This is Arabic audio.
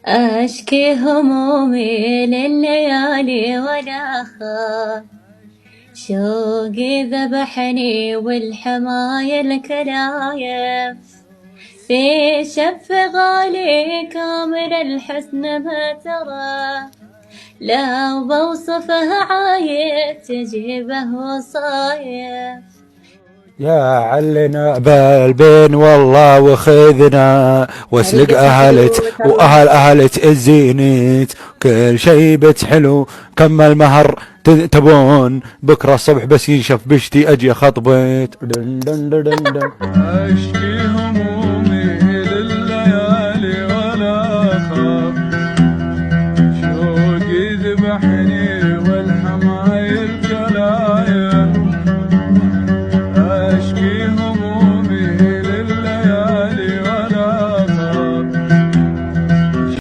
أشكي همومي لليالي ولا خاف، شوقي ذبحني والحمايل كلايف، في شف غالي كامل الحسن ما ترى، لو بوصفه عايد تجيبه وصايف. يا علنا بالبين والله وخذنا واسلق اهلت واهل تأذينيت، كل شي بيت حلو كمل مهر تبون بكره الصبح بس ينشف بشتي اجي خطبت. اشكي هموم